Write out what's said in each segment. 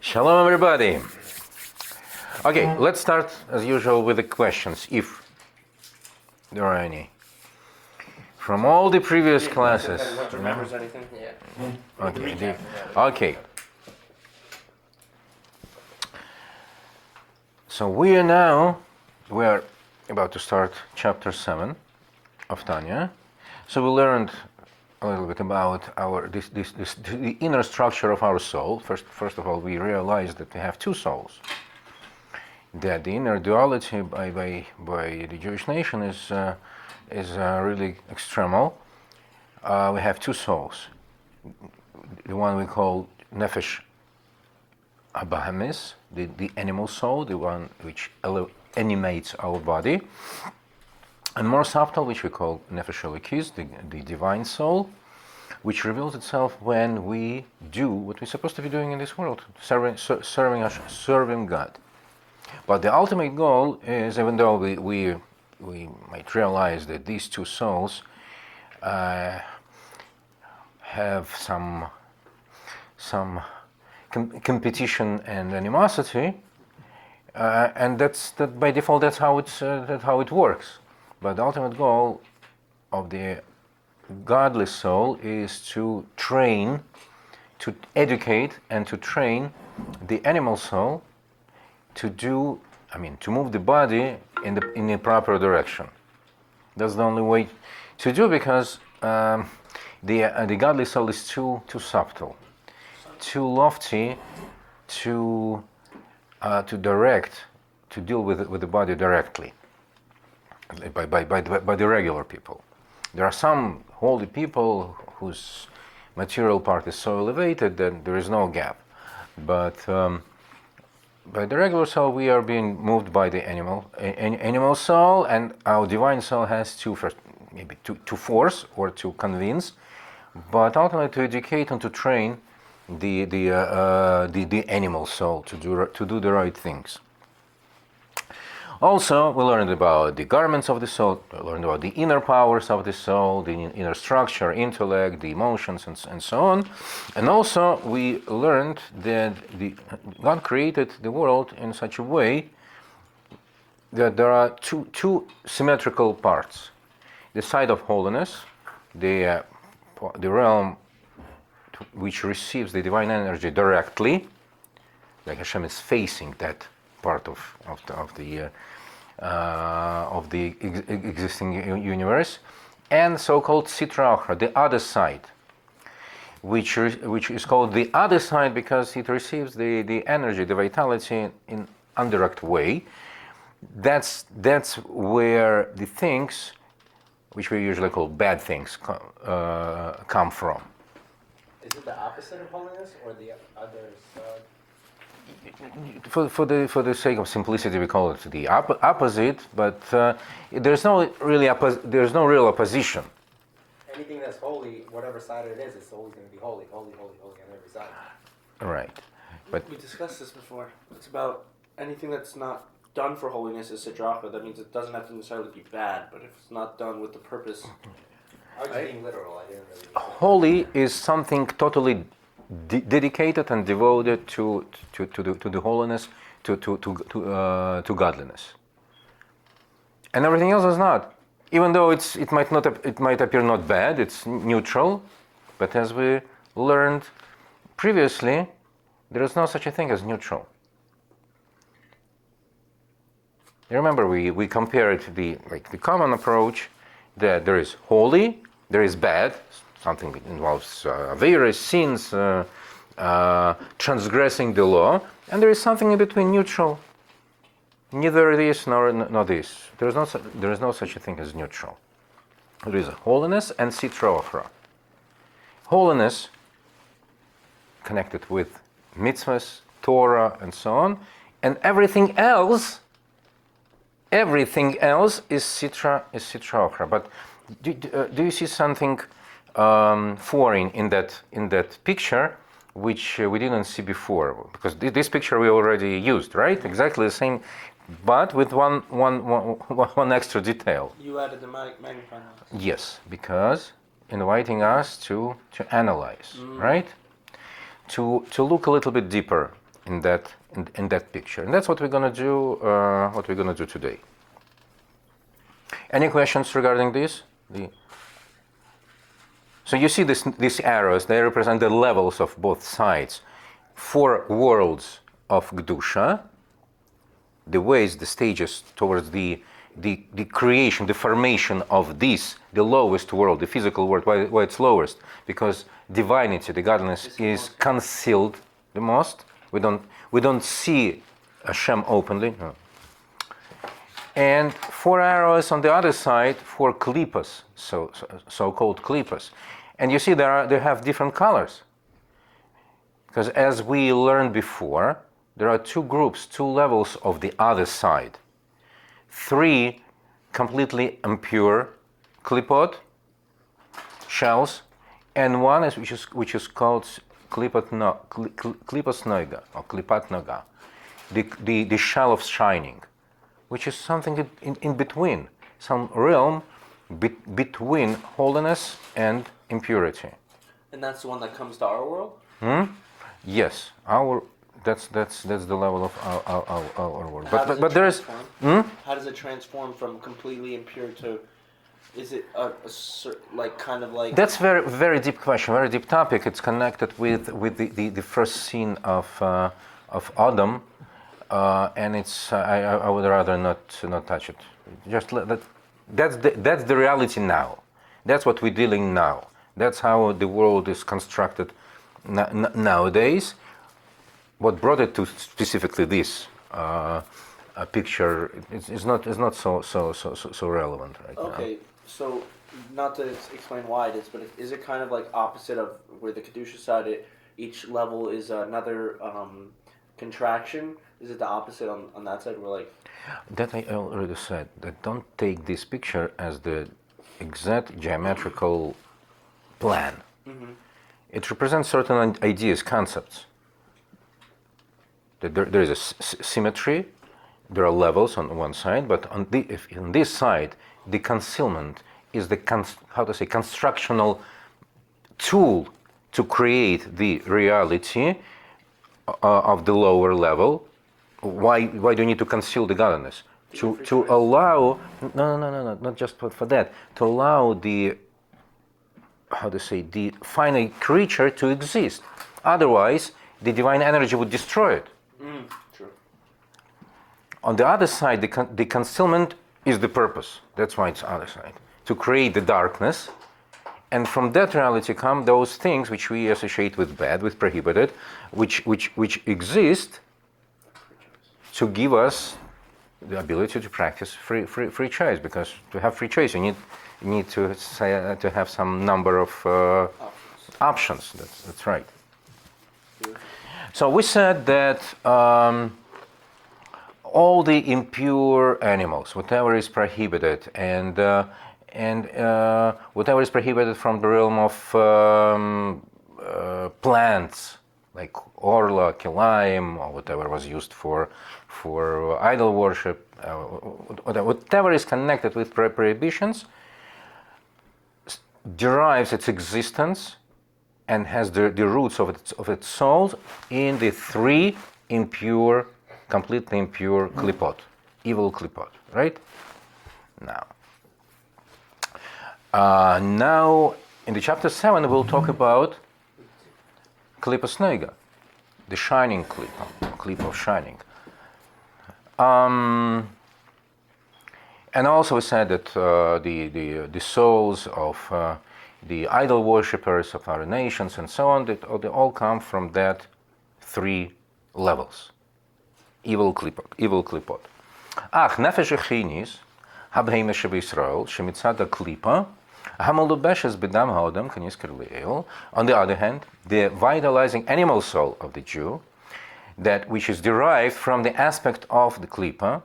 Shalom, everybody. Okay, let's start as usual with the questions, if there are any. From all the previous classes. Remembers anything? Yeah. Okay. So we are about to start chapter 7 of Tanya. So we learned a little bit about the inner structure of our soul. First of all, we realized that we have two souls. That the inner duality by the Jewish nation is really extremal. We have two souls. The one we call nefesh abahamis, the animal soul, the one which animates our body, and more subtle, which we call nefesh elokis, the divine soul, which reveals itself when we do what we're supposed to be doing in this world, serving God. But the ultimate goal is, even though we might realize that these two souls have some competition and animosity, and that by default that's how it works. But the ultimate goal of the godly soul is to train, to educate, and to train the animal soul to move the body in the proper direction. That's the only way to do, because the godly soul is too subtle, too lofty to direct, to deal with the body directly by the regular people. There are some holy people whose material part is so elevated that there is no gap, but by the regular soul we are being moved by the animal soul, and our divine soul has to force or to convince, but ultimately to educate and to train the animal soul to do the right things. Also, we learned about the garments of the soul, we learned about the inner powers of the soul, the inner structure, intellect, the emotions, and so on. And also, we learned that God created the world in such a way that there are two symmetrical parts. The side of holiness, the realm which receives the divine energy directly, like Hashem is facing that part of the existing universe, and so-called Sitra Achra, the other side, which is called the other side because it receives the energy, the vitality in indirect way. That's where the things, which we usually call bad things, come from. Is it the opposite of holiness or the other side? For the sake of simplicity, we call it the opposite, but there's no real opposition. Anything that's holy, whatever side it is, it's always going to be holy on every side. Right, but we discussed this before. It's about anything that's not done for holiness is sidracha. That means it doesn't have to necessarily be bad, but if it's not done with the purpose. I was being literal. I didn't really. Holy is something totally dedicated and devoted to the holiness, to godliness, and everything else is not. Even though it might appear not bad, it's neutral, but as we learned previously, there is no such a thing as neutral. You remember we compared the common approach that there is holy, there is bad. Something that involves various sins, transgressing the law, and there is something in between, neutral. Neither this nor this. There is no such a thing as neutral. There is holiness and sitra achra. Holiness connected with mitzvahs, Torah, and so on, and everything else is sitra achra. But do you see something foreign in that picture, which we didn't see before? Because this picture we already used, right? Exactly the same, but with one extra detail. You added the magnifying glass. Yes, because inviting us to analyze, right? To look a little bit deeper in that picture. And that's what we're going to do. What we're going to do today. Any questions regarding this? So you see these arrows. They represent the levels of both sides. 4 worlds of Kedusha, the ways, the stages towards the creation, the formation of this, the lowest world, the physical world. Why it's lowest? Because divinity, the godliness, is concealed the most. We don't see Hashem openly. No. And 4 arrows on the other side, 4 Kelipahs, so-called Kelipahs. And you see they have different colors. Because as we learned before, there are 2 groups, 2 levels of the other side. 3 completely impure Kelipot shells, and one which is called Klipat Noiga or Klipat Noga, the shell of shining, which is something in between, some realm between holiness and impurity. And that's the one that comes to our world? Yes, that's the level of our world. But there is. How does it transform from completely impure to? Is it kind of like? That's very deep question, very deep topic. It's connected with the first scene of Adam, and it's I would rather not touch it. Just that's the reality now. That's what we're dealing now. That's how the world is constructed nowadays. What brought it to specifically this picture is not so relevant right now. Okay, so not to explain why it is, but is it kind of like opposite of where the Kedusha side, each level is another contraction? Is it the opposite on that side? Where like that I already said. That don't take this picture as the exact geometrical plan. Mm-hmm. It represents certain ideas, concepts. There is a symmetry, there are levels on one side, but on this side, the concealment is the constructional tool to create the reality of the lower level. Why do you need to conceal the godliness? To allow no, not just for that. To allow the finite creature to exist. Otherwise, the divine energy would destroy it. True. On the other side, the concealment is the purpose. That's why it's other side. To create the darkness, and from that reality come those things which we associate with bad, with prohibited, which exist to give us the ability to practice free choice. Because to have free choice, you need to have some number of options. That's right. So we said that all the impure animals, whatever is prohibited, and whatever is prohibited from the realm of plants, like orla, kilaim, or whatever was used for idol worship, whatever is connected with prohibitions, derives its existence and has the roots of its soul in the 3 impure, completely impure klipot, evil klipot, right? Now in the chapter 7 we'll talk about Kelipah Sneiga, the shining klipah of shining. And also we said that the souls of the idol worshippers of our nations and so on, they all come from that 3 levels. Evil klipot. Ach, nefesh echinis, habheime sheb'Yisrael, shemitzad ha'klipa, hamalubeshes b'dam ha'odam k'nizker le'el. On the other hand, the vitalizing animal soul of the Jew, that which is derived from the aspect of the klipa,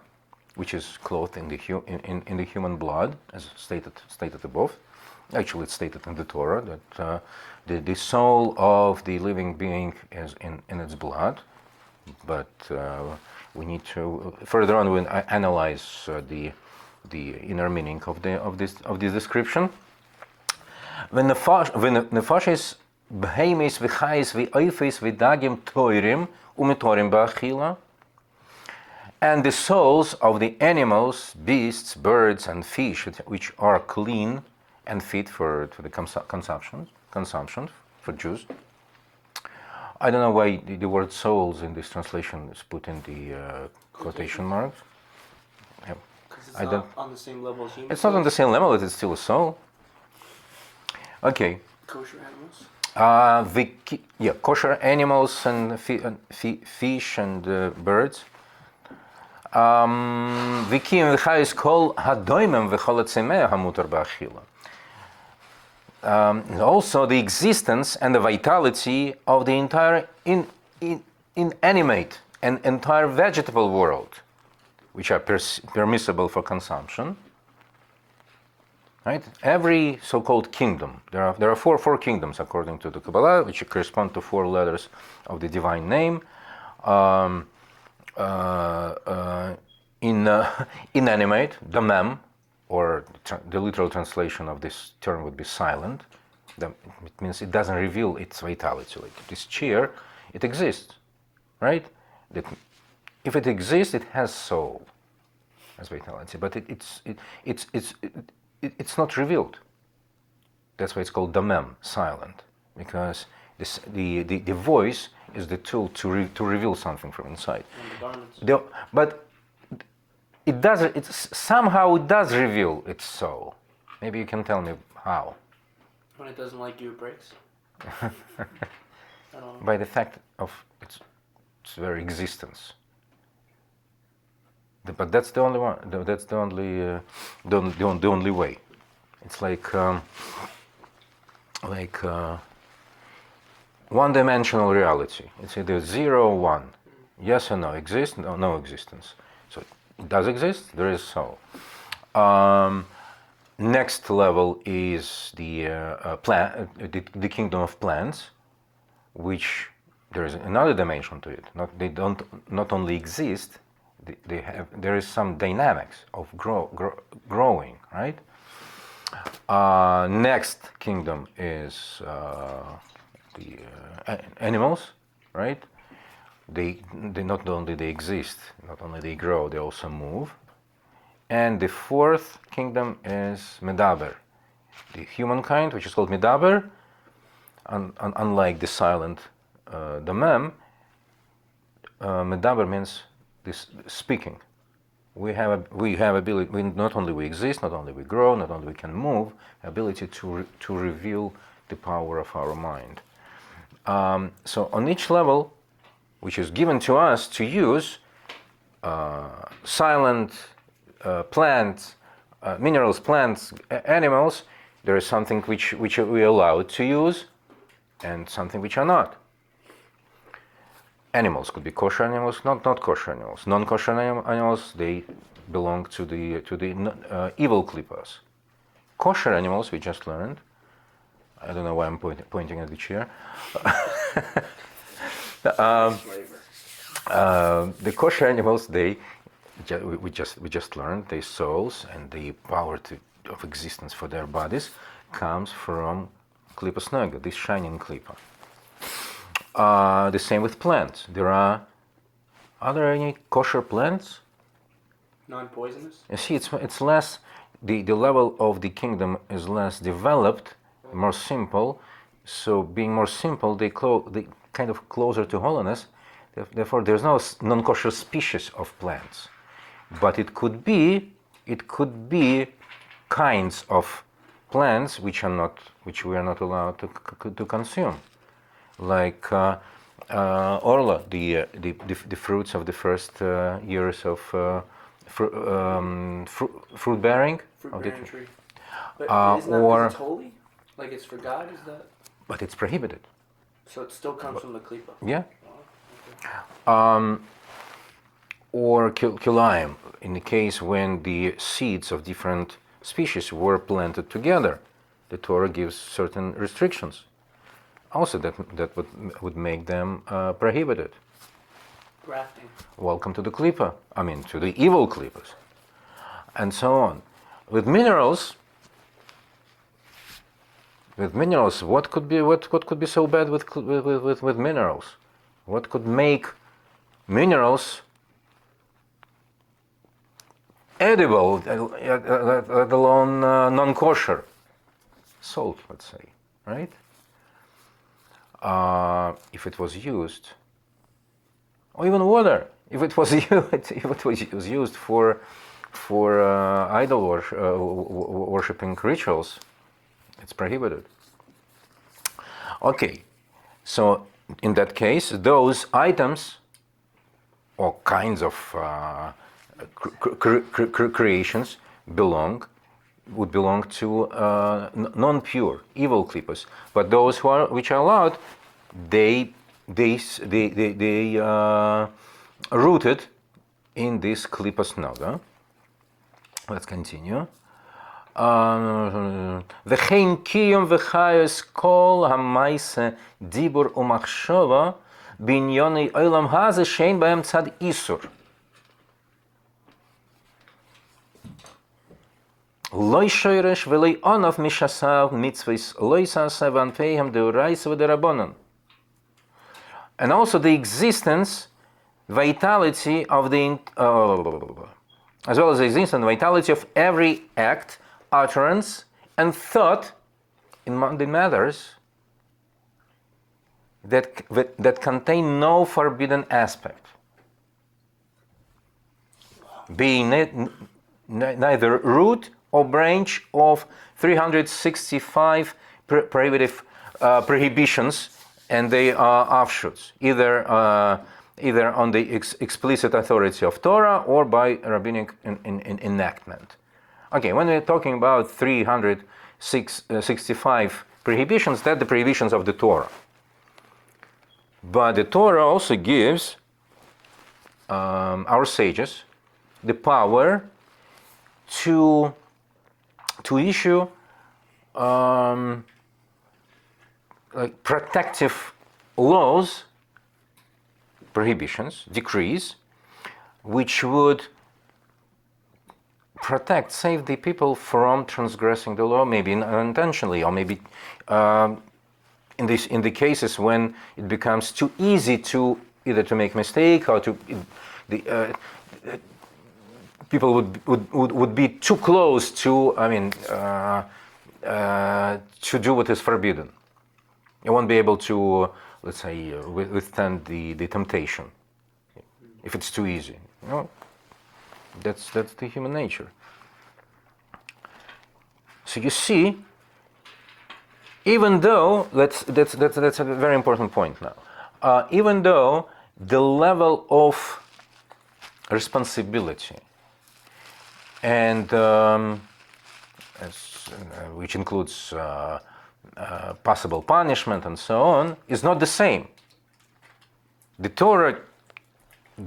which is clothed in the human blood, as stated above. Actually, it's stated in the Torah that the soul of the living being is in its blood, but we need to further on we'll analyze the inner meaning of this description. When nefesh is Behemis v'chayis v'oifis v'dagim toirim umitorim ba'achila. And the souls of the animals, beasts, birds, and fish, which are clean and fit for the consumption for Jews. I don't know why the word souls in this translation is put in the quotation marks. Because it's not on the same level as humans. It's not on the same level, it's still a soul. Okay. Kosher animals? Kosher animals and fish and birds. Also the existence and the vitality of the entire inanimate and entire vegetable world, which are permissible for consumption. Right? Every so-called kingdom, there are four kingdoms according to the Kabbalah, which correspond to 4 letters of the divine name. Inanimate, damem, or the literal translation of this term would be silent. It means it doesn't reveal its vitality. Like this chair, it exists, right? If it exists, it has soul, has vitality, but it's not revealed. That's why it's called damem, silent, because the voice is the tool to reveal something from inside. And the garments. But it does. Somehow it does reveal its soul. Maybe you can tell me how. When it doesn't like you, it breaks. I don't know. By the fact of its very existence. But that's the only one. That's the only way. It's like one-dimensional reality. It's either 0 or 1. Yes or no. Exist? No existence. So it does exist. There is soul. Next level is the kingdom of plants, which there is another dimension to it. They don't not only exist. There is some dynamics of growing, right? Next kingdom is the animals, right? They not only they exist, not only they grow, they also move. And the 4th kingdom is Medaber, the humankind, which is called Medaber. Unlike the silent Damem, Medaber means this speaking. We have ability. Not only we exist, not only we grow, not only we can move, ability to reveal the power of our mind. So on each level, which is given to us to use, silent plants, minerals, plants, animals, there is something which we are allowed to use, and something which are not. Animals could be kosher animals, not kosher animals. Non-kosher animals, they belong to the evil Kelipahs. Kosher animals, we just learned. I don't know why I'm pointing at the chair. The kosher animals, we just learned, their souls and the power of existence for their bodies comes from Kelipah Snoga, this shining Kelipah. The same with plants. Are there any kosher plants? Non-poisonous? You see, it's less, the level of the kingdom is less developed, more simple. So being more simple, they kind of closer to holiness. Therefore, there's no non-kosher species of plants. But it could be kinds of plants which we are not allowed to consume. Like orla, the fruits of the first years of fruit bearing. Fruit-bearing tree. But isn't that because it's holy? Like it's for God, is that? But it's prohibited. So it still comes from the Kelipah? Yeah. Oh, okay. Or kilayim, in the case when the seeds of different species were planted together, the Torah gives certain restrictions. Also, that would make them prohibited. Grafting. Welcome to the Kelipah. I mean, to the evil Kelipahs, and so on. With minerals, With minerals, what could be so bad with minerals? What could make minerals edible, let alone non-kosher? Salt, let's say, right? If it was used, or even water, if it was used for idol worshipping rituals, it's prohibited. Okay, so in that case, those items or kinds of creations would belong to non-pure, evil klipos. But those which are allowed, they rooted in this klipos naga. Let's continue. V'chein kiyum v'chayos kol ha'maise dibur u'machshava b'inyonei olam haze shein b'hem tzad isur. Loi shoyresh v'loi onav mishasav mitzvahs loi sasev anfeihem deoraisa v'derabonon. And also the existence, vitality of the as well as the existence, vitality of every act, utterance, and thought in mundane matters that contain no forbidden aspect, being neither root or branch of 365 prohibitions and they are offshoots, either on the explicit authority of Torah or by rabbinic enactment. Okay, when we're talking about 365 prohibitions, that's the prohibitions of the Torah. But the Torah also gives our sages the power to issue like protective laws, prohibitions, decrees, which would save the people from transgressing the law, maybe unintentionally, or maybe in the cases when it becomes too easy to either to make mistake or to people would be too close to to do what is forbidden. You won't be able to, let's say, withstand the temptation if it's too easy. You know, that's the human nature. So you see, even though that's a very important point now. Even though the level of responsibility and which includes possible punishment and so on, is not the same. The Torah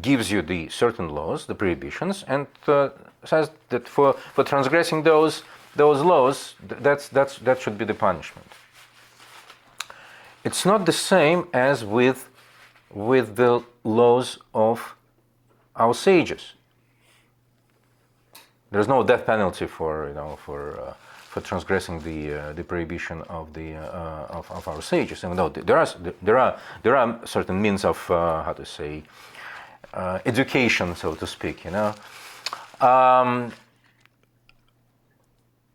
gives you the certain laws, the prohibitions, and says that for transgressing those laws, that should be the punishment. It's not the same as with the laws of our sages. There's no death penalty for transgressing the prohibition of of our sages. Even though there are certain means of education, so to speak,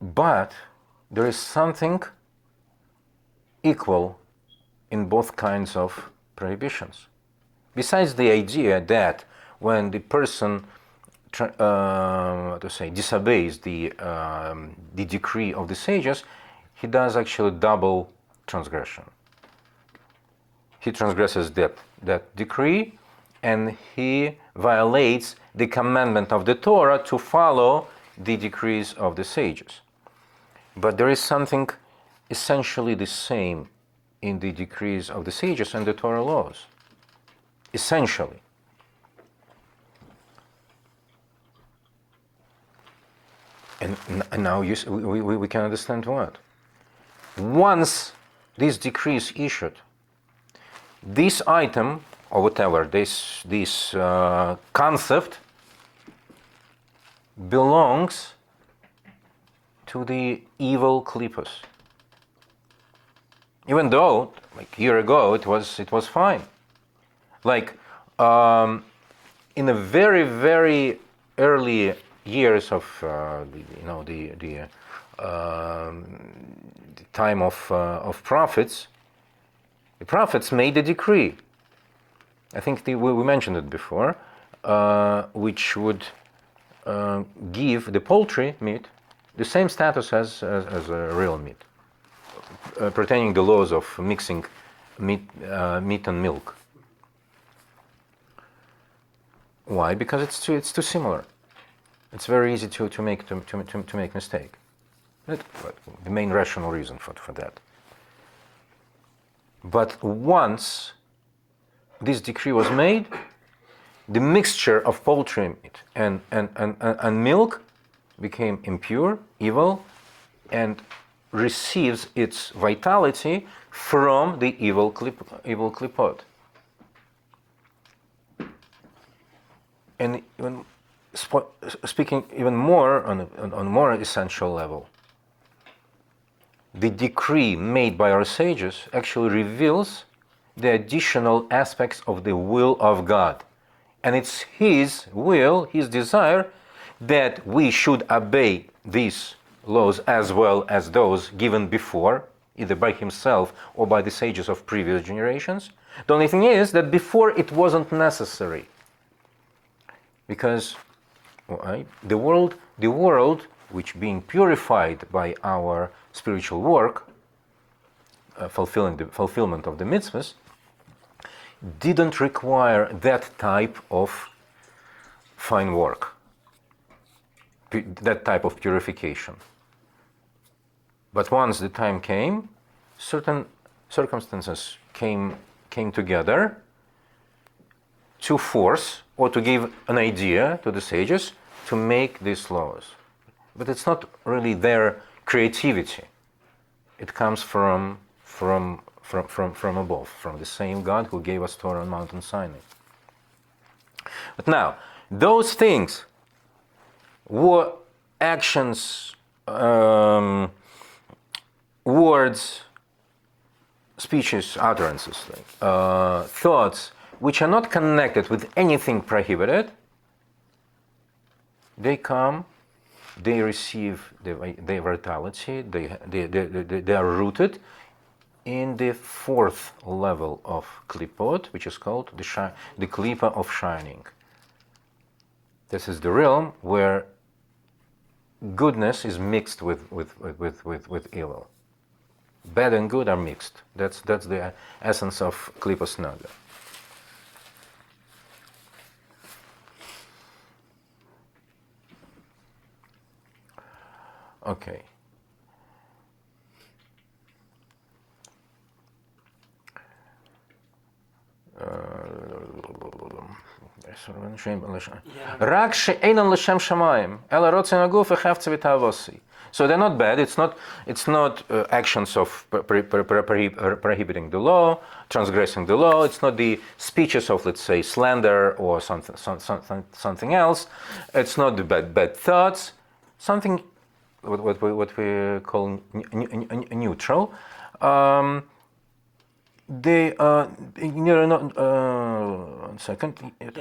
but there is something equal in both kinds of prohibitions. Besides the idea that when the person disobeys the decree of the sages, he does actually double transgression. He transgresses that decree, and he violates the commandment of the Torah to follow the decrees of the sages. But there is something essentially the same in the decrees of the sages and the Torah laws. Essentially. And now we can understand what. Once this decree is issued, this item, or whatever, this concept belongs to the evil klipos. Even though, like a year ago, it was fine. Like in the very, very early years of the time of prophets, the prophets made a decree. I think we mentioned it before, which would give the poultry meat the same status as a real meat, pertaining the laws of mixing meat and milk. Why? Because it's too similar. It's very easy to make mistake. That's the main rational reason for that. But once this decree was made, the mixture of poultry meat and milk became impure, evil, and receives its vitality from the evil klipot. And even speaking even more on a more essential level, the decree made by our sages actually reveals the additional aspects of the will of God. And it's His will, His desire, that we should obey these laws as well as those given before, either by Himself or by the sages of previous generations. The only thing is that before it wasn't necessary. Because the world, which being purified by our spiritual work, fulfillment of the mitzvahs, didn't require that type of fine work, that type of purification. But once the time came, certain circumstances came together to force or to give an idea to the sages to make these laws. But it's not really their creativity. It comes from above, from the same God who gave us Torah on Mountain Sinai. But now, those things were actions, words, speeches, utterances, thoughts, which are not connected with anything prohibited. They come, they receive their vitality, they are rooted in the fourth level of klipot, which is called the Kelipah of shining. This is the realm where goodness is mixed with evil. Bad and good are mixed. That's the essence of Klipos Naga. Okay. So they're not bad. It's not actions of prohibiting the law, transgressing the law. It's not the speeches of, let's say, slander or something else. It's not the bad thoughts. Something what we call neutral. They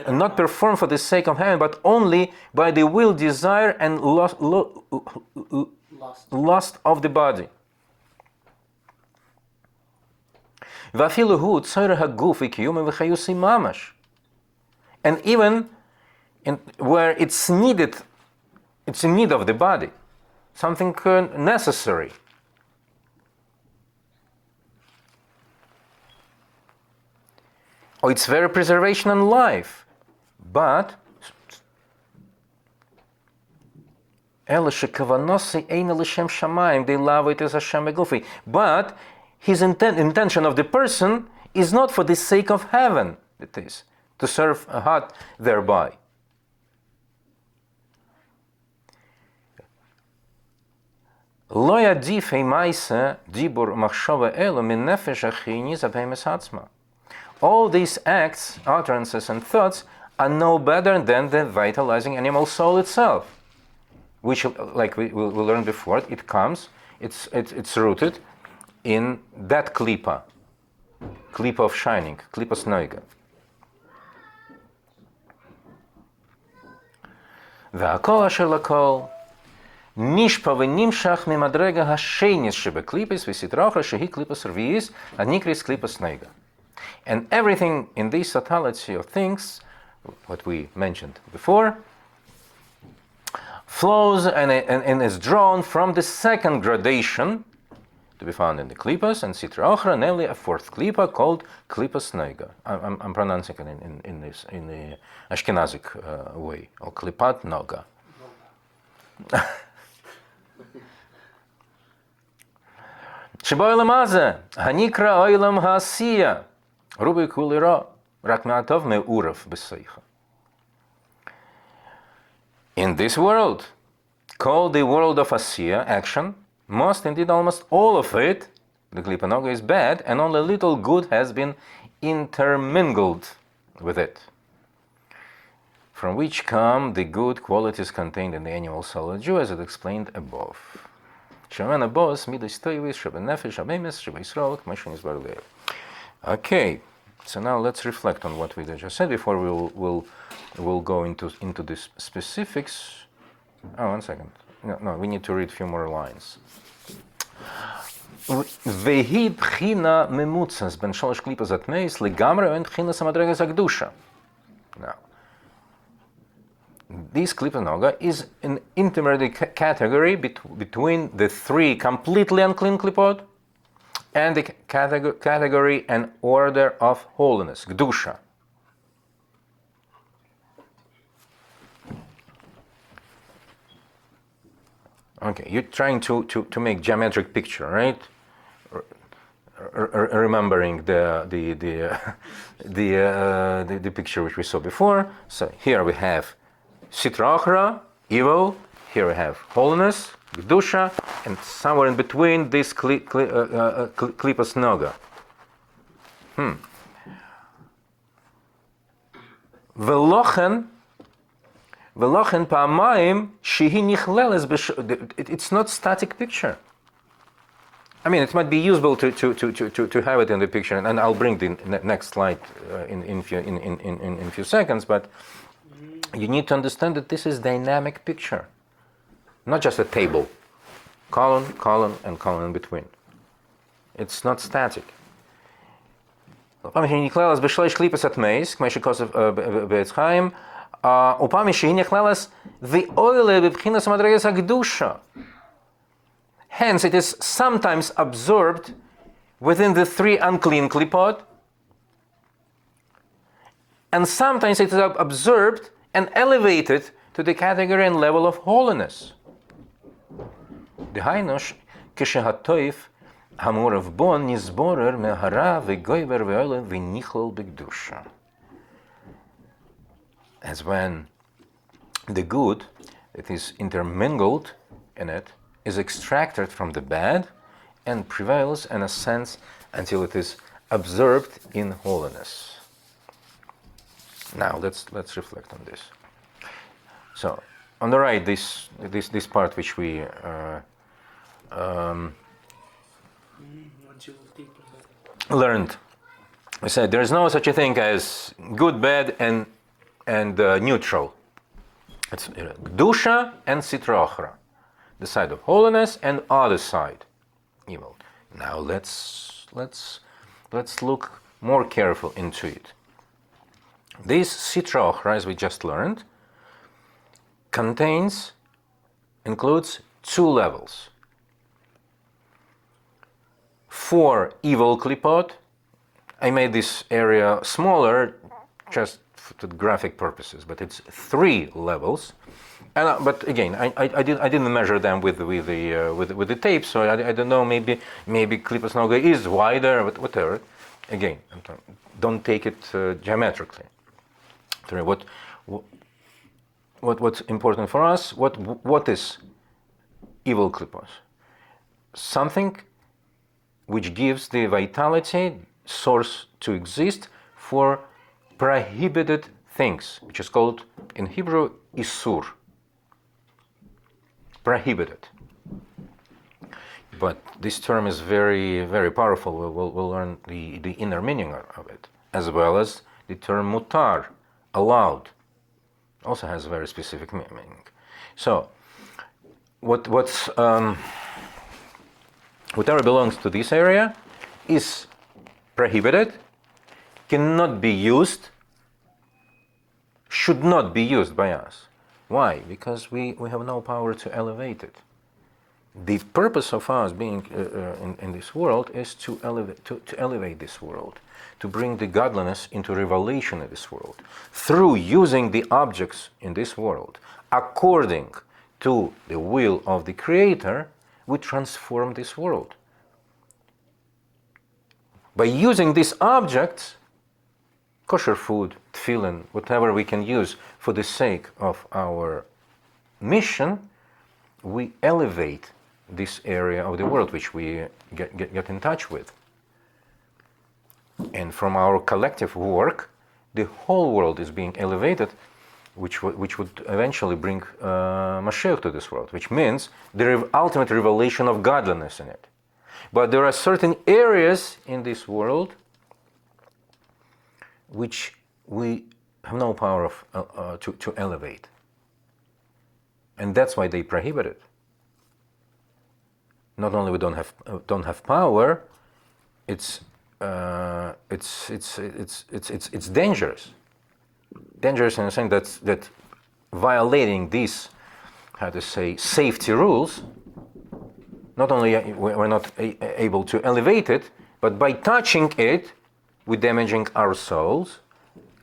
not performed for the sake of heaven, but only by the will, desire, and lust of the body. And even where it's needed, it's in need of the body, something necessary. Or it's very preservation and life, but they love it as Hashem Egufi. But his intention of the person is not for the sake of heaven, it is to serve God thereby. All these acts, utterances, and thoughts are no better than the vitalizing animal soul itself, which, like we learned before, it comes, it's rooted in that Kelipah, Kelipah of shining, Kelipah Noiga. והכל אשר לכל נשפע ונמשך ממדרגה השנית שבקליפס וסדרה אחרא שהיא קליפס רביעיס הנקראת קליפס נויגה. And everything in this totality of things, what we mentioned before, flows and is drawn from the second gradation to be found in the Kelipos and Sitra Ochra, namely a fourth Kelipah called Kelipos Noiga. I'm pronouncing it in the Ashkenazic way, or Kelipat Noga. שבו העולם הזה, הנקרא העולם העשייה, רובי כולו רק מעטוב מעורב בשכל. In this world, called the world of Asiya, action, most, indeed almost all of it, the Kelipah Noga, is bad, and only little good has been intermingled with it, from which come the good qualities contained in the animal soul of Jew, as it explained above. Okay, so now let's reflect on what we just said before we'll go into the specifics. Oh, one second. No, we need to read a few more lines. והיא בחינה ממוצס בין שלוש קליפות הטמאס לגמרי ואין בחינס המדרגה הקדושה. Now, this Kelipah Noga is an intermediate category between the three completely unclean Kelipot and the category and order of holiness, Kedusha. Okay, you're trying to make geometric picture, right? Remembering the picture which we saw before. So here we have Sitra Achra, evil. Here we have holiness, Kedusha, and somewhere in between this Kelipos Noga. Velochen pa'amayim shehi nichleles it's not static picture. I mean, it might be useful to have it in the picture, and I'll bring the next slide in few seconds. But you need to understand that this is dynamic picture, not just a table, column, and column in between. It's not static. ופעם שהיא נכללת בשלוש קליפות הטמאס, כמו שכתוב בעץ חיים, ופעם שהיא נכללת ועולה בבחינת מדרגת הקדושה. Hence, it is sometimes absorbed within the three unclean klipot, and sometimes it is absorbed and elevated to the category and level of holiness. דהיינו, כשהטויף המעורב בו נסבורר מהרע וגויבר ועולה ונכלל בקדושה. As when the good that is intermingled in it is extracted from the bad and prevails and ascends until it is absorbed in holiness. Now let's reflect on this. So on the right, this part which we learned. We said there is no such a thing as good, bad, and neutral. It's Kedusha and Sitra Achra, the side of holiness, and other side, evil. Now let's look more careful into it. This Sitra Achra, as we just learned, includes two levels. 4 evil klipot. I made this area smaller just for graphic purposes, but it's 3 levels. And but again, I didn't measure them with the tape, so I don't know. Maybe Kelipos Noga is wider, but whatever. Again, don't take it geometrically. What's important for us? What is evil klipos? Something which gives the vitality source to exist for prohibited things, which is called in Hebrew isur. Prohibited. But this term is very, very powerful. We'll learn the inner meaning of it, as well as the term mutar, allowed, also has a very specific meaning. So, whatever belongs to this area is prohibited, cannot be used, should not be used by us. Why? Because we have no power to elevate it. The purpose of us being in this world is to elevate this world, to bring the godliness into revelation in this world, through using the objects in this world according to the will of the Creator. We transform this world. By using these objects, kosher food, tefillin, whatever we can use for the sake of our mission, we elevate this area of the world which we get in touch with. And from our collective work, the whole world is being elevated, which would eventually bring Mashiach to this world, which means the ultimate revelation of godliness in it. But there are certain areas in this world which we have no power of to elevate, and that's why they prohibit it. Not only we don't have power, it's dangerous. Dangerous in the sense that violating these, how to say, safety rules. Not only we're not able to elevate it, but by touching it, we're damaging our souls,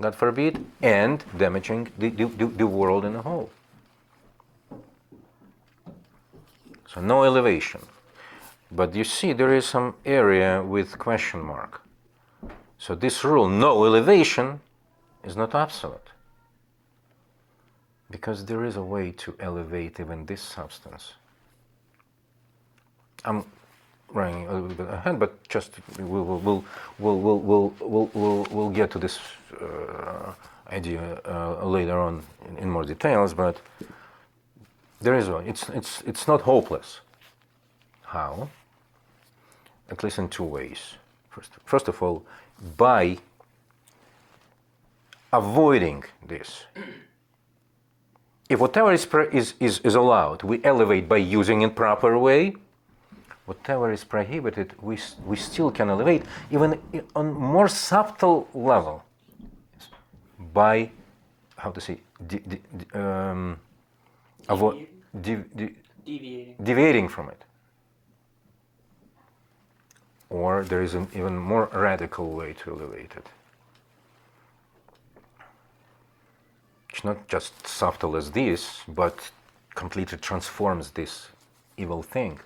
God forbid, and damaging the world in a whole. So no elevation. But you see, there is some area with question mark. So this rule, no elevation, is not absolute. Because there is a way to elevate even this substance. I'm running a little bit ahead, but just we'll get to this idea later on in more details. But there is one. It's not hopeless. How? At least in two ways. First of all, by avoiding this. If whatever is allowed, we elevate by using it proper way. Whatever is prohibited, we still can elevate, even on more subtle level, by, how to say, deviating from it. Or there is an even more radical way to elevate it. It's not just subtle as this, but completely transforms this evil thing.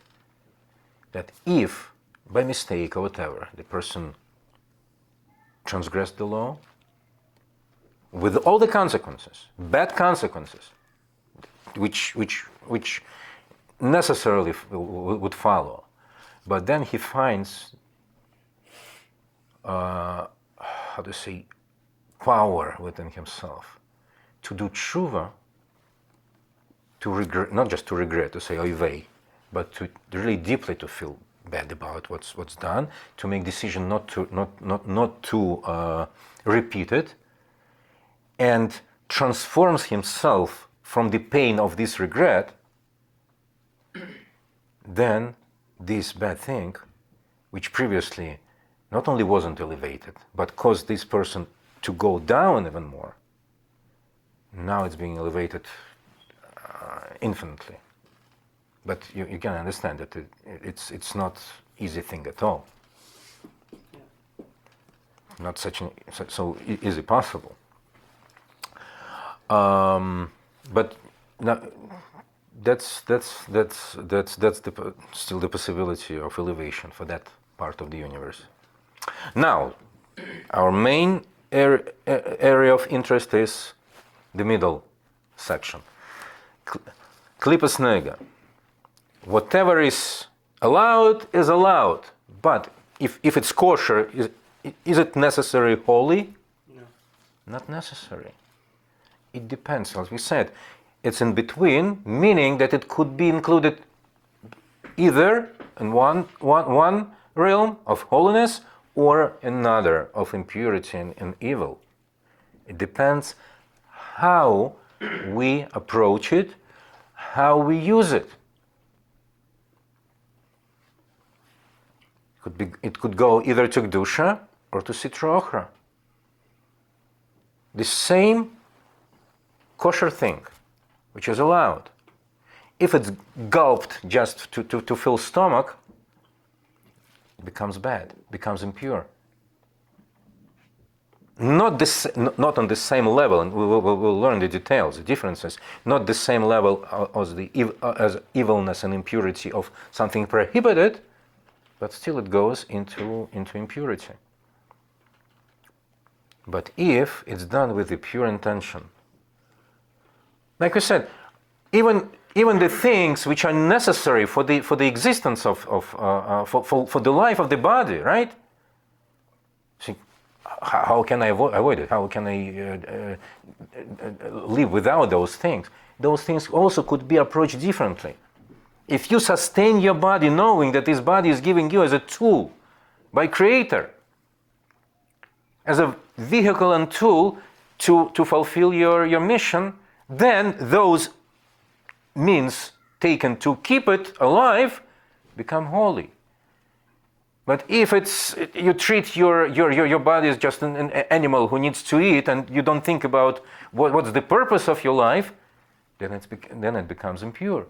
That if, by mistake or whatever, the person transgressed the law, with all the consequences, bad consequences, which necessarily would follow, but then he finds, how to say, power within himself to do tshuva, to regret, not just to regret, to say oivei, but to really deeply to feel bad about what's done, to make decision not to repeat it, and transforms himself from the pain of this regret, then this bad thing, which previously not only wasn't elevated, but caused this person to go down even more, now it's being elevated infinitely. But you can understand that it's not easy thing at all. Not so easy possible. But now, that's still the possibility of elevation for that part of the universe. Now, our main area of interest is the middle section. Kelipah snega. Whatever is allowed is allowed, but if it's kosher, is it necessary holy? No. Not necessary. It depends, as we said. It's in between, meaning that it could be included either in one realm of holiness or another of impurity and evil. It depends how we approach it, how we use it. It could go either to Kedusha or to Sitra Ochra. The same kosher thing, which is allowed. If it's gulped just to fill stomach, it becomes bad, becomes impure. Not on the same level, and we'll learn the details, the differences. Not the same level as evilness and impurity of something prohibited, but still it goes into impurity. But if it's done with the pure intention, like we said, even the things which are necessary for the existence for the life of the body, right? See, how can I avoid it? How can I live without those things? Those things also could be approached differently. If you sustain your body knowing that this body is giving you as a tool by Creator, as a vehicle and tool to fulfill your mission, then those means taken to keep it alive become holy. But if you treat your body as just an animal who needs to eat, and you don't think about what's the purpose of your life, then it becomes impure.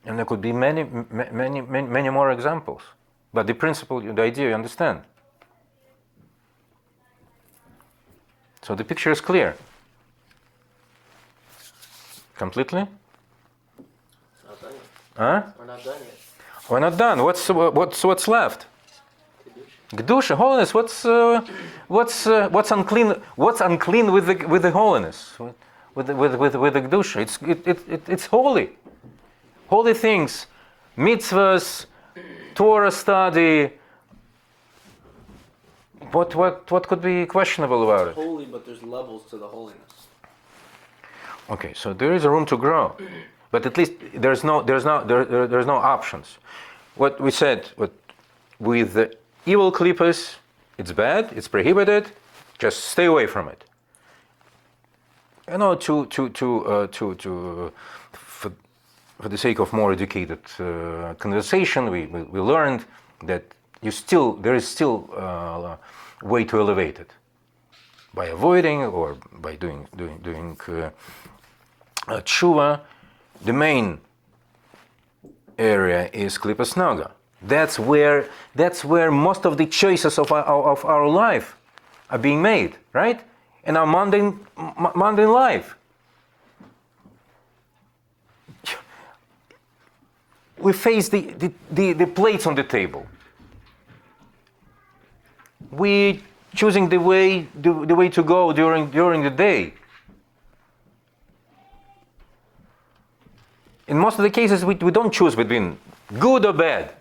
And there could be many more examples. But the principle, the idea, you understand. So the picture is clear. Completely? It's not done yet. Huh? We're not done yet. We're not done. What's left? Kedusha, holiness. What's unclean? What's unclean with the holiness? With the kedusha? It's holy. Holy things, mitzvahs, Torah study. What could be questionable about it? Holy, but there's levels to the holiness. Okay, so there is a room to grow, but at least there's no options. What we said, with the evil Kelipahs, it's bad, it's prohibited. Just stay away from it. You know, for the sake of more educated conversation, we learned that there is still a way to elevate it by avoiding or by doing tshuva. The main area is Klipas Naga. That's where most of the choices of our life are being made, right? In our mundane life. We face the plates on the table. We choosing the way to go during the day. In most of the cases, we don't choose between good or bad.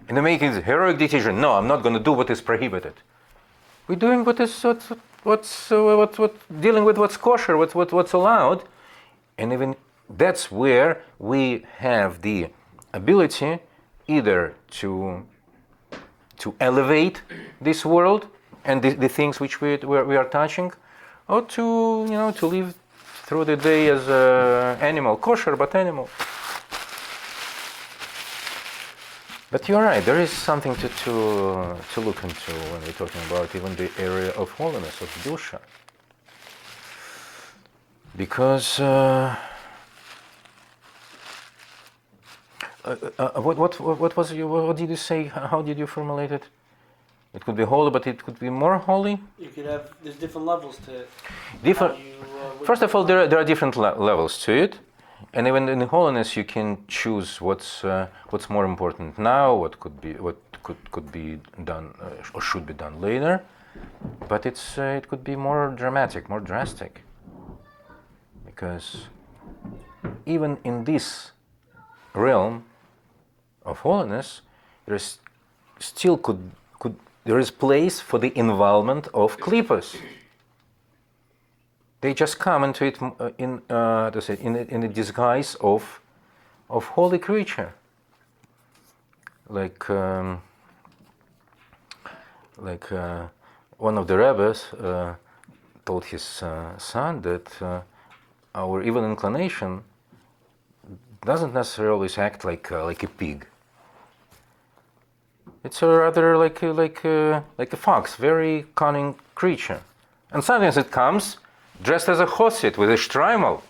And they make a heroic decision. No, I'm not going to do what is prohibited. We're doing what's dealing with what's kosher, what's allowed, and even that's where we have the ability either to elevate this world and the things which we are touching, or to live through the day as an animal, kosher but animal. But you're right, there is something to look into when we're talking about even the area of holiness, of Kedusha. Because what did you say? How did you formulate it? It could be holy, but it could be more holy? There's different levels to it. First of all, there are different levels to it. And even in holiness, you can choose what's more important now, what could be done or should be done later. But it could be more dramatic, more drastic, because even in this realm of holiness, there is place for the involvement of Kelipahs. They just come into it in the disguise of of holy creature. Like one of the rabbis told his son that our evil inclination doesn't necessarily always act like a pig. It's a rather like a fox, very cunning creature. And sometimes it comes dressed as a chosid with a shtreimel,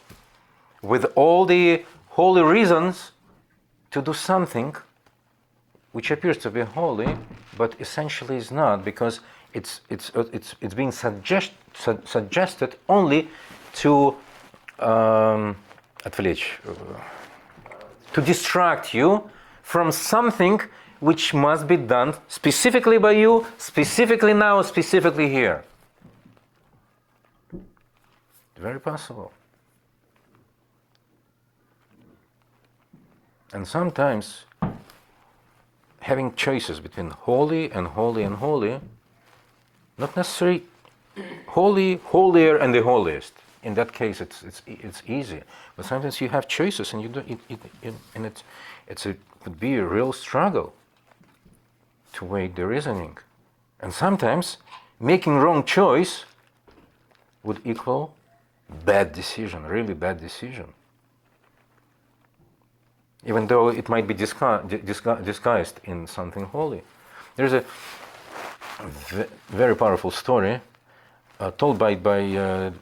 with all the holy reasons to do something which appears to be holy, but essentially is not, because it's being suggested only to отвлечь, to distract you from something which must be done specifically by you, specifically now, specifically here. Very possible. And sometimes having choices between holy and holy and holy, not necessarily holy, holier, and the holiest. In that case, it's easy. But sometimes you have choices, and you do it could be a real struggle to weigh the reasoning. And sometimes making wrong choice would equal bad decision, really bad decision. Even though it might be disguised in something holy. There's a very powerful story told by the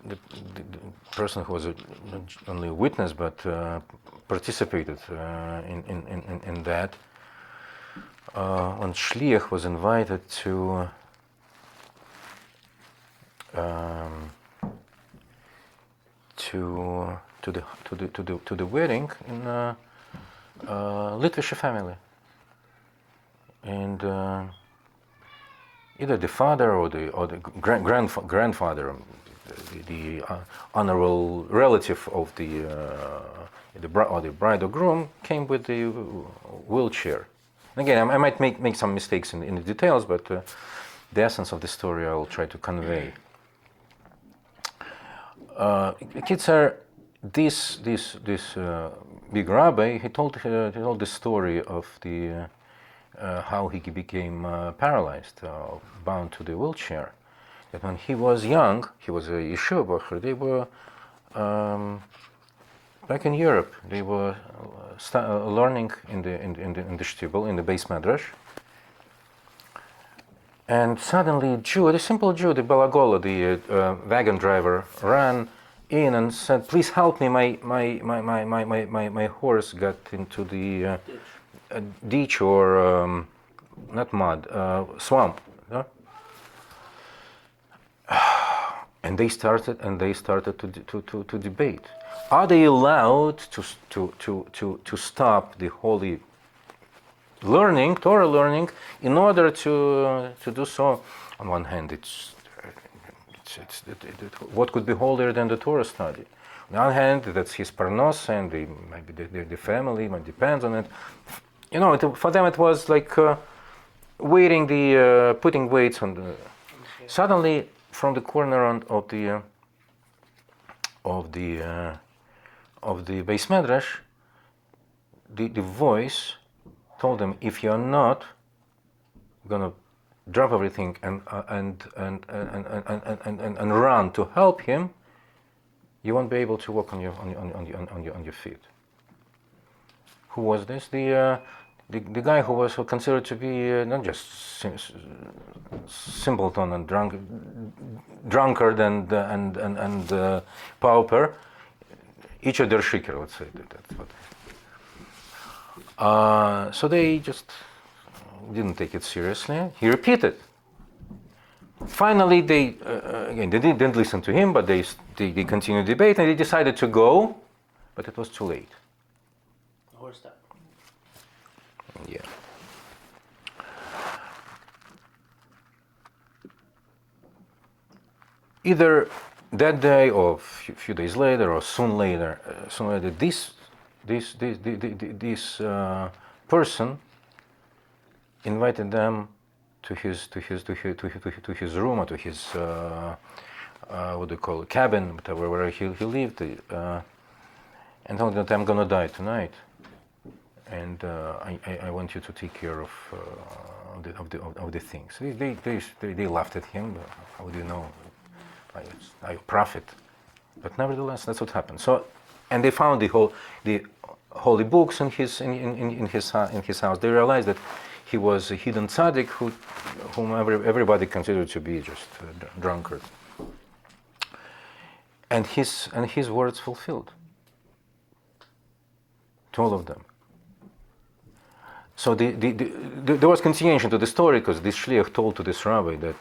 person who was not only a witness but participated in that. When Shliach was invited to the wedding in a Litvish family, and either the father or the grandfather, the honorable relative of the bride or groom, came with the wheelchair. Again, I might make some mistakes in the details, but the essence of the story I will try to convey. Kids are this big rabbi. He told the story of the how he became paralyzed, bound to the wheelchair. That when he was young, he was a yeshiva bocher. They were back in Europe. They were learning in the shtibel, in the base medrash. And suddenly, the simple Jew, the balagola, the wagon driver, ran in and said, "Please help me! My horse got into the ditch or not mud, swamp." Yeah? And they started to debate: are they allowed to stop the holy learning, Torah learning, in order to do so? On one hand, what could be holier than the Torah study? On the other hand, that's his parnos, and maybe the family might depends on it. You know, for them it was like putting weights on the. Suddenly, from the corner of the base medrash, the voice told them, if you're not gonna drop everything and run to help him, you won't be able to walk on your feet. Who was this? The guy who was considered to be not just simpleton and drunkard and pauper, each of their shiker, let's say. That's what. So they just didn't take it seriously. He repeated. Finally, they didn't listen to him, but they continued debate, and they decided to go, but it was too late. The horse died. Yeah. Either that day or a few days later, or soon later, this person invited them to his room, or to his what do you call it, cabin, whatever, where he lived, and told them, "I'm gonna die tonight. and I want you to take care of the things. They laughed at him. How do you know? I prophet. But nevertheless, that's what happened. So, and they found the holy books in his house. They realized that he was a hidden tzaddik whom everybody considered to be just a drunkard. And his words fulfilled to all of them. So there was continuation to the story, because this shliach told to this rabbi that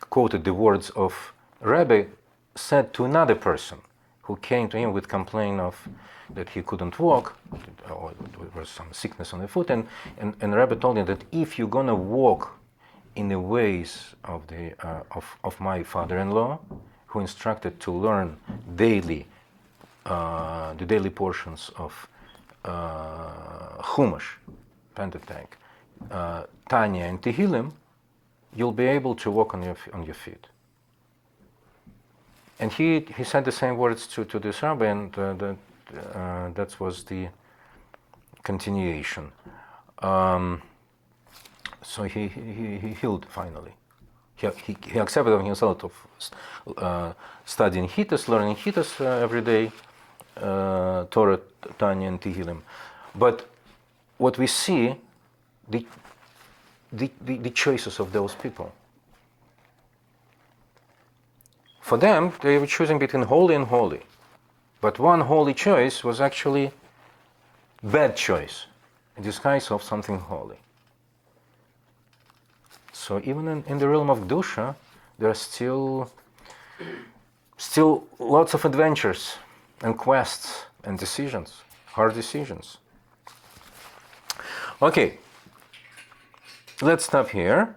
quoted the words of Rabbi said to another person who came to him with complaint of that he couldn't walk, or there was some sickness on the foot, and Rabbi told him that if you're gonna walk in the ways of of my father-in-law, who instructed to learn daily the daily portions of Chumash, Pentateuch, Tanya, and Tehillim, you'll be able to walk on your feet. And he said the same words to this rabbi, and that was the continuation. So he healed finally. He accepted on himself of studying Hittas, learning Hittas every day, Torah, Tanya, and Tehillim. But what we see, the choices of those people. For them, they were choosing between holy and holy. But one holy choice was actually bad choice, in disguise of something holy. So even in the realm of Kedusha, there are still lots of adventures and quests and decisions, hard decisions. Okay, let's stop here.